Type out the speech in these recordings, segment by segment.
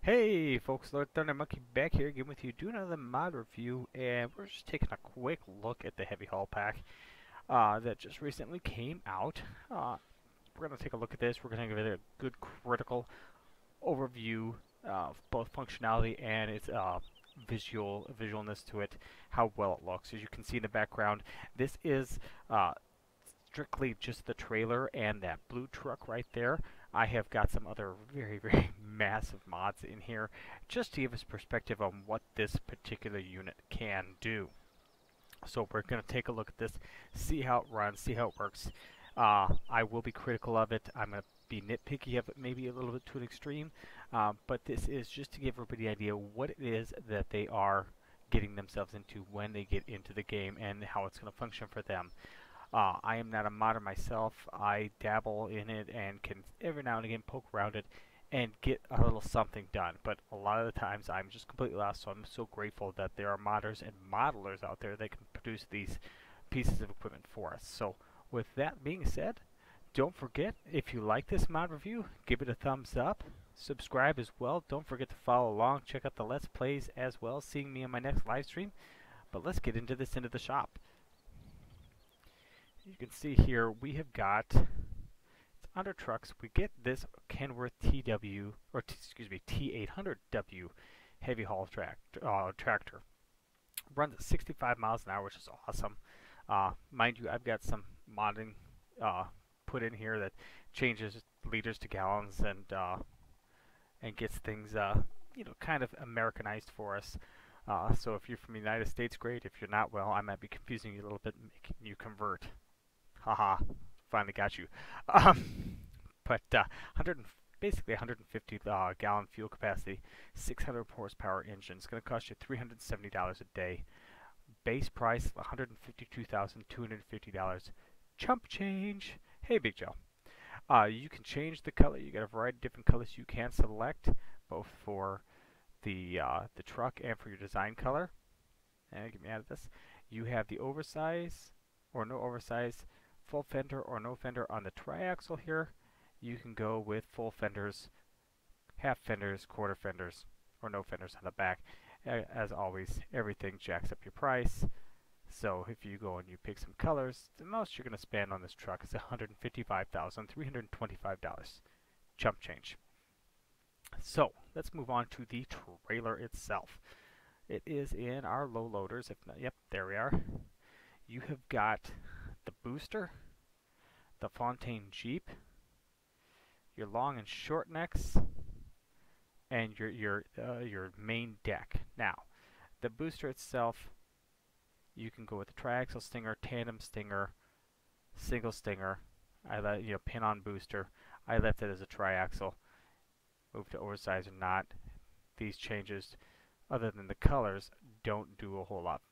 Hey folks, Lord Thunder Monkey back here again with you doing another mod review, and we're just taking a quick look at the Heavy Haul Pack that just recently came out. We're going to take a look at this. We're going to give it a good critical overview of both functionality and its visualness to it, how well it looks. As you can see in the background, this is strictly just the trailer and that blue truck right there. I have got some other very massive mods in here just to give us perspective on what this particular unit can do. So we're going to take a look at this, see how it runs, see how it works. I will be critical of it. I'm going to be nitpicky of it, maybe a little bit to an extreme, but this is just to give everybody an idea what it is that they are getting themselves into when they get into the game and how it's going to function for them. I am not a modder myself. I dabble in it and can every now and again poke around it and get a little something done. But a lot of the times I'm just completely lost, so I'm so grateful that there are modders and modelers out there that can produce these pieces of equipment for us. So with that being said, don't forget, if you like this mod review, give it a thumbs up. Subscribe as well. Don't forget to follow along. Check out the Let's Plays as well, seeing me on my next live stream. But let's get into this into the shop. You can see here we have got, it's under trucks, we get this Kenworth TW, or excuse me, T800W heavy haul tractor. Runs at 65 miles an hour, which is awesome. Mind you, I've got some modding put in here that changes liters to gallons and gets things kind of Americanized for us. So if you're from the United States, great. If you're not, well, I might be confusing you a little bit and making you convert. Haha, finally got you. But basically 150 gallon fuel capacity, 600 horsepower engine. It's going to cost you $370 a day. Base price $152,250. Chump change. Hey, Big Joe. You can change the color. You got a variety of different colors you can select, both for the truck and for your design color. And get me out of this. You have the oversize or no oversize, full fender or no fender on the triaxle here. You can go with full fenders, half fenders, quarter fenders, or no fenders on the back. As always, everything jacks up your price. So if you go and you pick some colors, the most you're going to spend on this truck is $155,325. Chump change. So let's move on to the trailer itself. It is in our low loaders. If not, yep, there we are. You have got the booster, the Fontaine Jeep, your long and short necks, and your main deck. Now, the booster itself, you can go with the triaxle stinger, tandem stinger, single stinger. I let pin on booster. I left it as a triaxle. Move to oversize or not. These changes, other than the colors, don't do a whole lot.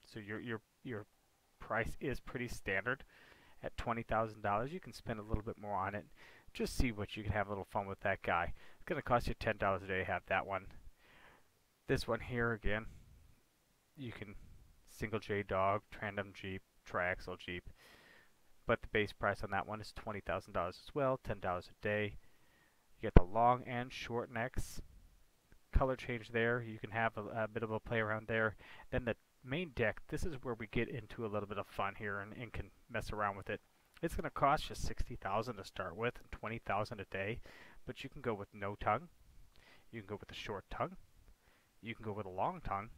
So your price is pretty standard at $20,000. You can spend a little bit more on it. Just see what you can have a little fun with that guy. It's going to cost you $10 a day to have that one. This one here, again, you can single J dog, tandem Jeep, triaxle Jeep. But the base price on that one is $20,000 as well, $10 a day. You get the long and short necks. Color change there. You can have a bit of a play around there. Then the main deck, this is where we get into a little bit of fun here and can mess around with it. It's going to cost you $60,000 to start with and $20,000 a day, but you can go with no tongue. You can go with a short tongue. You can go with a long tongue.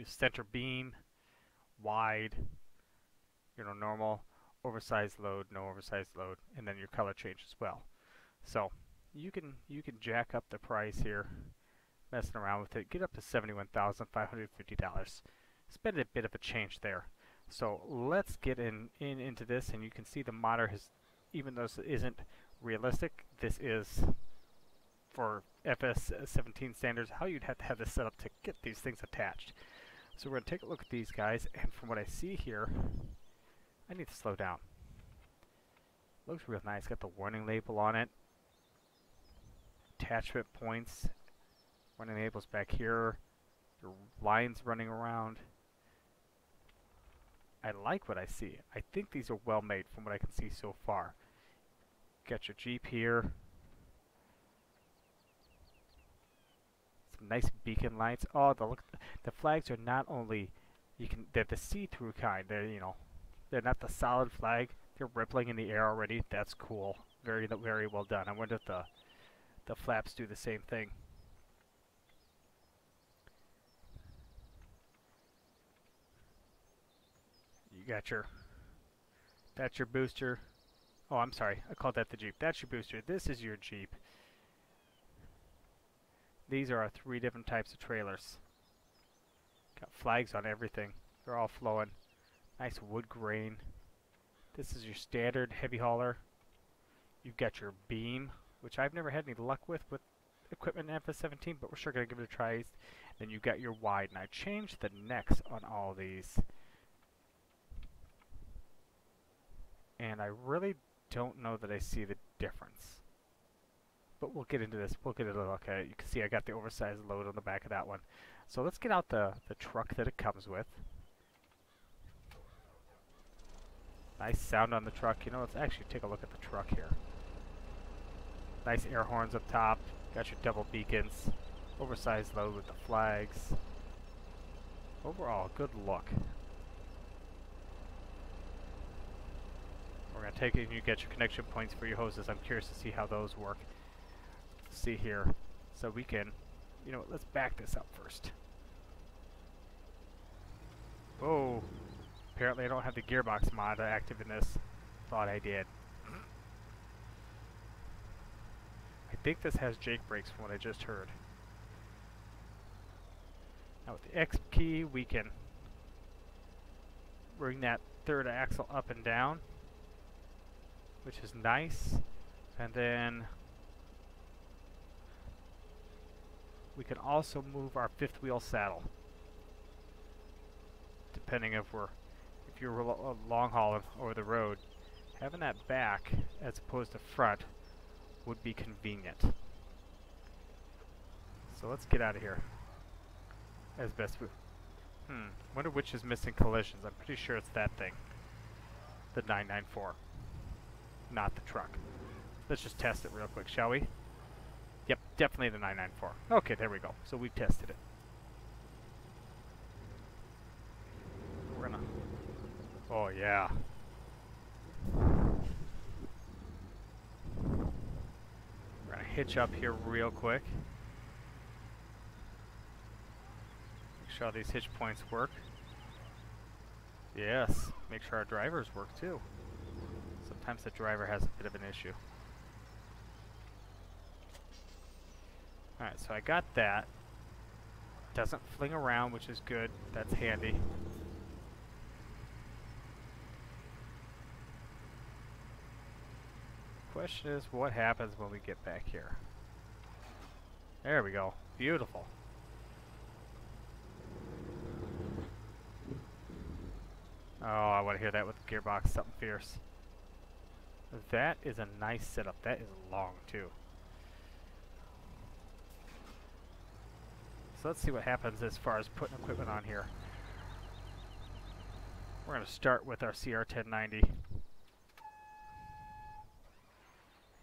Center beam, wide, normal, oversized load, no oversized load, and then your color change as well. So you can jack up the price here, messing around with it, get up to $71,550. Spend a bit of a change there. So let's get into this, and you can see the modder has, even though this isn't realistic, this is for FS17 standards how you'd have to have this set up to get these things attached. So we're going to take a look at these guys, and from what I see here, I need to slow down. Looks real nice. Got the warning label on it. Attachment points. Warning labels back here. Your lines running around. I like what I see. I think these are well made from what I can see so far. Got your Jeep here. nice beacon lights. Oh, the flags are not only they're the see-through kind. They're they're not the solid flag. They're rippling in the air already. That's cool. Very well done. I wonder if the flaps do the same thing. You got that's your booster. Oh, I'm sorry. I called that the Jeep. That's your booster. This is your Jeep. These are our 3 different types of trailers. Got flags on everything. They're all flowing. Nice wood grain. This is your standard heavy hauler. You've got your beam, which I've never had any luck with equipment in FS17, but we're sure going to give it a try. Then you've got your wide. And I changed the necks on all these. And I really don't know that I see the difference. But we'll get into this. We'll get into a look at it. You can see I got the oversized load on the back of that one. So let's get out the truck that it comes with. Nice sound on the truck. You know, let's actually take a look at the truck here. Nice air horns up top. Got your double beacons. Oversized load with the flags. Overall, good look. We're going to take it and you get your connection points for your hoses. I'm curious to see how those work. See here. So we can, let's back this up first. Whoa. Apparently I don't have the gearbox mod active in this. Thought I did. I think this has Jake brakes from what I just heard. Now with the X key we can bring that third axle up and down, which is nice. And then we can also move our 5th wheel saddle, depending if you're long hauling over the road. Having that back as opposed to front would be convenient. So let's get out of here as best we. Wonder which is missing collisions. I'm pretty sure it's that thing, the 994, not the truck. Let's just test it real quick, shall we? Yep, definitely the 994. Okay, there we go. So we've tested it. We're gonna. Oh yeah. We're gonna hitch up here real quick. Make sure all these hitch points work. Yes. Make sure our drivers work too. Sometimes the driver has a bit of an issue. Alright, so I got that. Doesn't fling around, which is good. That's handy. Question is, what happens when we get back here? There we go. Beautiful. Oh, I want to hear that with the gearbox. Something fierce. That is a nice setup. That is long, too. So let's see what happens as far as putting equipment on here. We're going to start with our CR1090.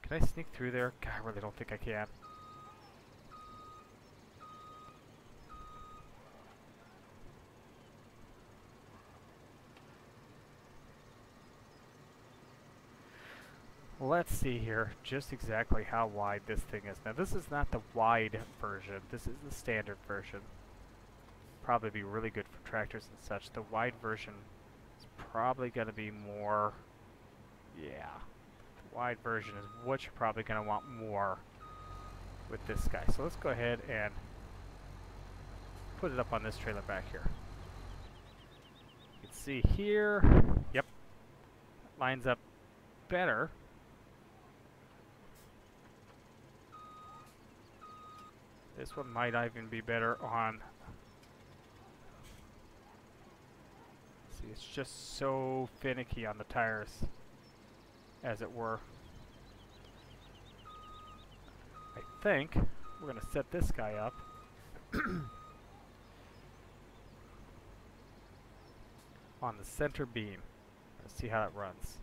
Can I sneak through there? God, I really don't think I can. Let's see here just exactly how wide this thing is. Now this is not the wide version, this is the standard version. Probably be really good for tractors and such. The wide version is probably going to be more, yeah. The wide version is what you're probably going to want more with this guy. So let's go ahead and put it up on this trailer back here. You can see here, yep, lines up better. This one might even be better on. See, it's just so finicky on the tires, as it were. I think we're going to set this guy up. On the center beam. Let's see how it runs.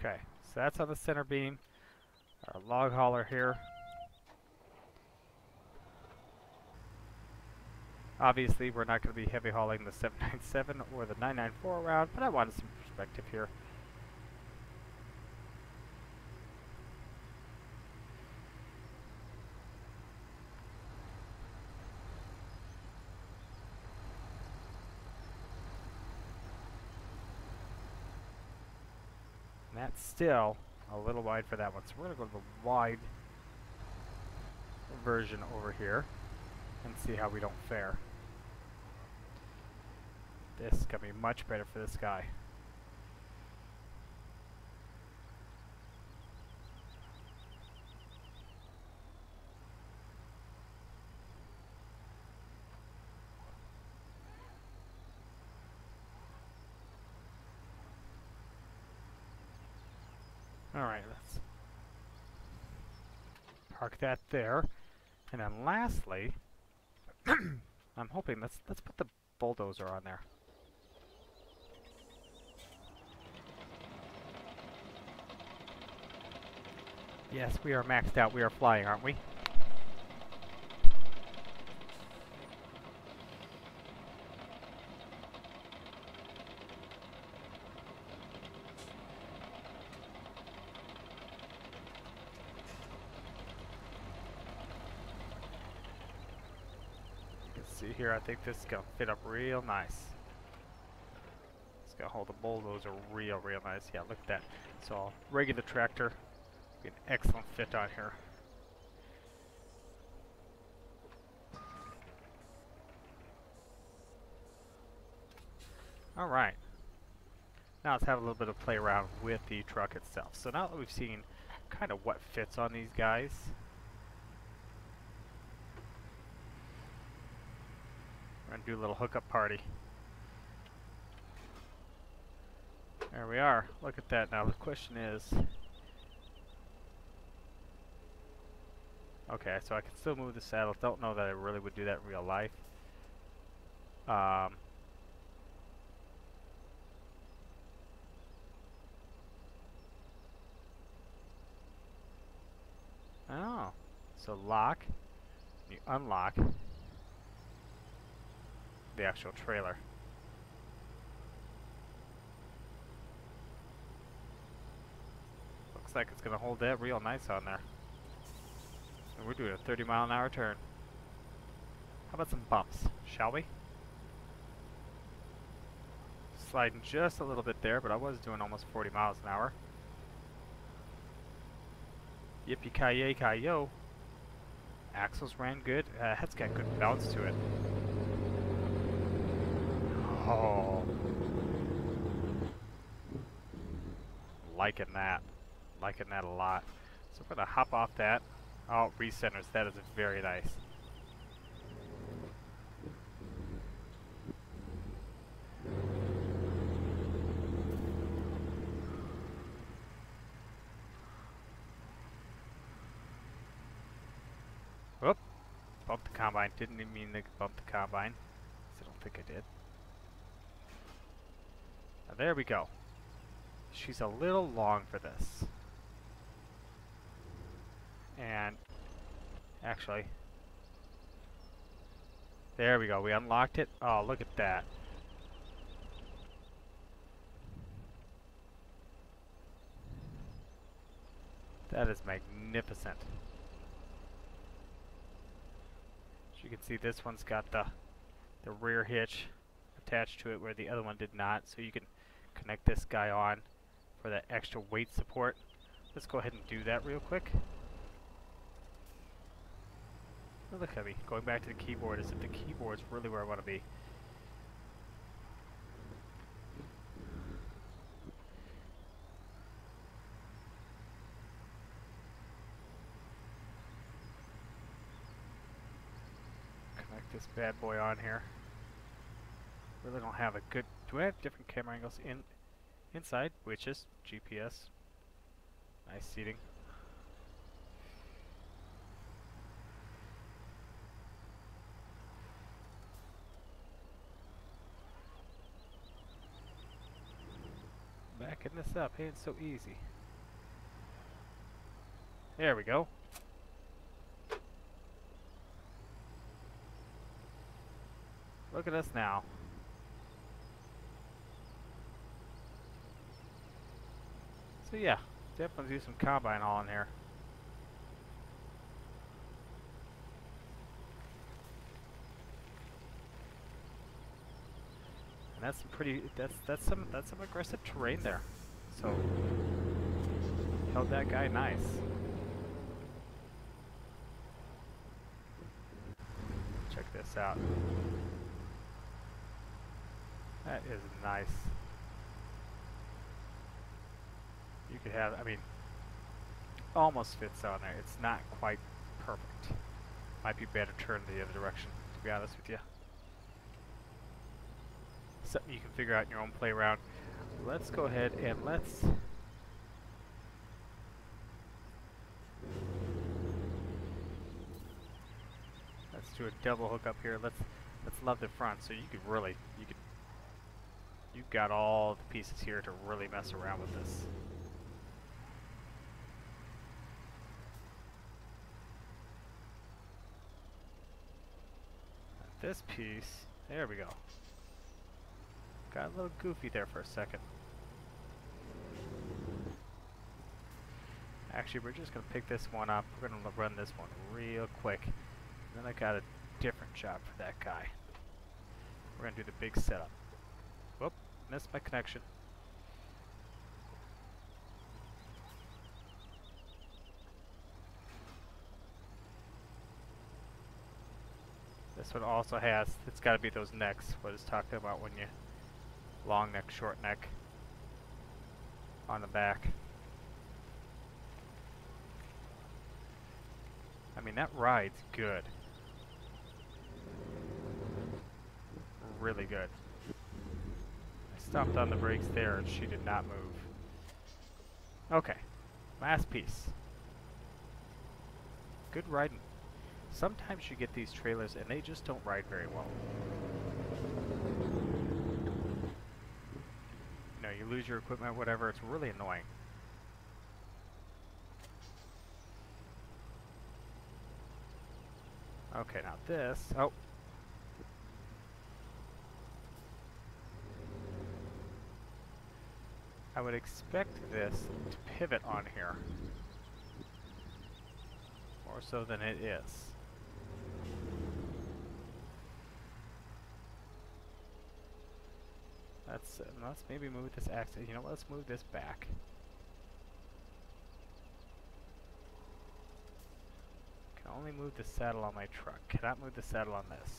Okay, so that's on the center beam. Our log hauler here. Obviously, we're not going to be heavy hauling the 797 or the 994 around, but I wanted some perspective here. And that's still a little wide for that one, so we're going to go to the wide version over here and see how we don't fare. This is going to be much better for this guy. Alright, let's park that there. And then lastly, I'm hoping, let's put the bulldozer on there. Yes, we are maxed out. We are flying, aren't we? You can see here, I think this is going to fit up real nice. It's going to hold the bulldozer real nice. Yeah, look at that. So, regular tractor. Be an excellent fit on here. Alright. Now let's have a little bit of play around with the truck itself. So now that we've seen kind of what fits on these guys, we're going to do a little hookup party. There we are. Look at that. Now the question is, okay, so I can still move the saddle. Don't know that I really would do that in real life. Oh, so lock, you unlock the actual trailer. Looks like it's going to hold that real nice on there. And we're doing a 30-mile-an-hour turn. How about some bumps, shall we? Sliding just a little bit there, but I was doing almost 40 miles an hour. Yippee-ki-yay-ki-yo. Axles ran good. That's got good bounce to it. Oh. Liking that. Liking that a lot. So we're going to hop off that. Oh, recenters. That is very nice. Whoop. Bumped the combine. Didn't even mean to bump the combine. I don't think I did. Now there we go. She's a little long for this. And actually, there we go. We unlocked it. Oh, look at that. That is magnificent. As you can see, this one's got the rear hitch attached to it where the other one did not. So you can connect this guy on for that extra weight support. Let's go ahead and do that real quick. Oh, look at me going back to the keyboard as if the keyboard's really where I want to be. Connect this bad boy on here. Really don't have a good. Do I have different camera angles inside? Which is GPS. Nice seating. Backing this up ain't so easy. There we go. Look at us now. So yeah, definitely do some combine hauling here. And that's some pretty that's some aggressive terrain there. So held that guy nice. Check this out. That is nice. You could have, I mean, almost fits on there. It's not quite perfect. Might be better turned the other direction, to be honest with you. Something you can figure out in your own play round. Let's go ahead and let's do a double hook up here. Let's love the front, so you could really you've got all the pieces here to really mess around with this. This piece, there we go. Got a little goofy there for a second. Actually, we're just going to pick this one up. We're going to run this one real quick. And then I got a different job for that guy. We're going to do the big setup. Whoop, missed my connection. This one also has, it's got to be those necks, what it's talking about when you long neck, short neck on the back. I mean, that ride's good. Really good. I stomped on the brakes there and she did not move. Okay, last piece. Good riding. Sometimes you get these trailers and they just don't ride very well. You know, you lose your equipment, whatever, it's really annoying. Okay, now this, oh. I would expect this to pivot on here. More so than it is. Let's maybe move this axis. You know what? Let's move this back. Can only move the saddle on my truck. Cannot move the saddle on this.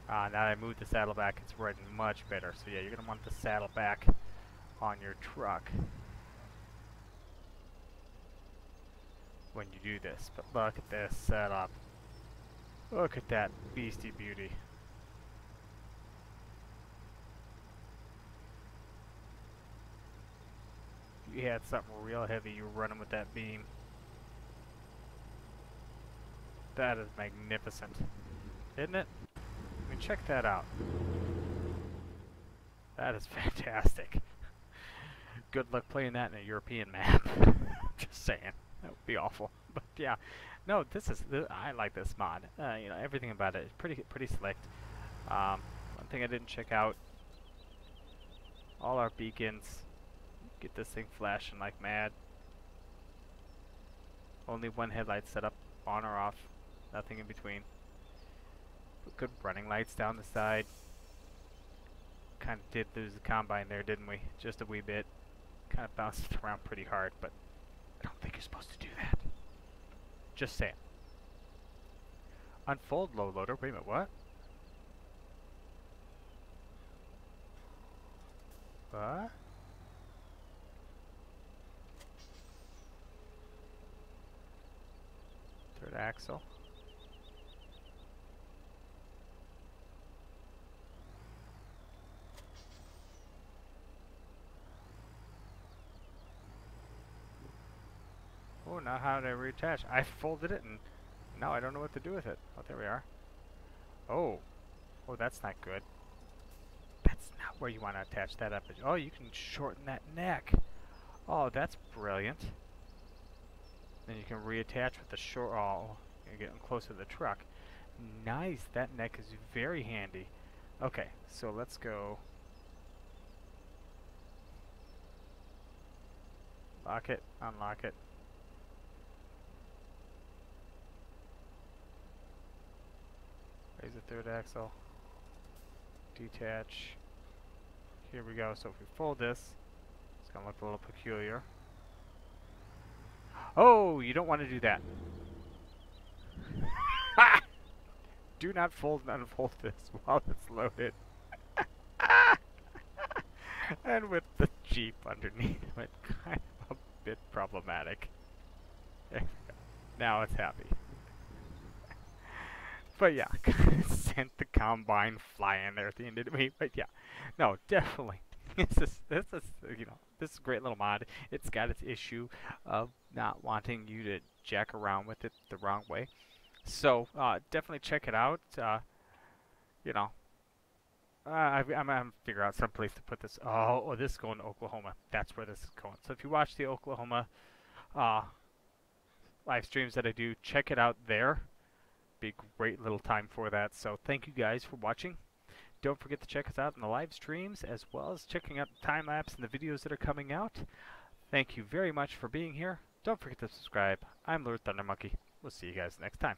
Now that I moved the saddle back, it's riding much better. So yeah, you're gonna want the saddle back on your truck when you do this. But look at this setup. Look at that beastie beauty. If you had something real heavy, you were running with that beam. That is magnificent, isn't it? I mean, check that out. That is fantastic. Good luck playing that in a European map. Just saying, that would be awful. But yeah, no, I like this mod. You know, everything about it is pretty slick. One thing I didn't check out: all our beacons. Get this thing flashing like mad. Only one headlight set up, on or off. Nothing in between. Good running lights down the side. Kind of did lose the combine there, didn't we? Just a wee bit. Kind of bounced it around pretty hard, but I don't think you're supposed to do that. Just saying. Unfold low loader. Wait a minute, what? What? Third axle. Oh, now how did I reattach? I folded it and now I don't know what to do with it. Oh, there we are. Oh. Oh, that's not good. That's that's not where you want to attach that up. Oh, you can shorten that neck. Oh, that's brilliant. Then you can reattach with the short. Oh, you're getting closer to the truck. Nice. That neck is very handy. Okay, so let's go. Lock it. Unlock it. Raise the third axle. Detach. Here we go. So if we fold this, it's going to look a little peculiar. Oh, you don't want to do that. Do not fold and unfold this while it's loaded. And with the Jeep underneath it, kind of a bit problematic. There we go. Now it's happy. But yeah, sent the combine flying there at the end of me. But yeah, no, definitely. This is you know, this is a great little mod. It's got its issue of not wanting you to jack around with it the wrong way. So definitely check it out. You know, I'm gonna figure out some place to put this. Oh, this is going to Oklahoma. That's where this is going. So if you watch the Oklahoma live streams that I do, check it out there. Be a great little time for that. So thank you guys for watching. Don't forget to check us out in the live streams, as well as checking out the time lapse and the videos that are coming out. Thank you very much for being here. Don't forget to subscribe. I'm Lord Thunder Monkey. We'll see you guys next time.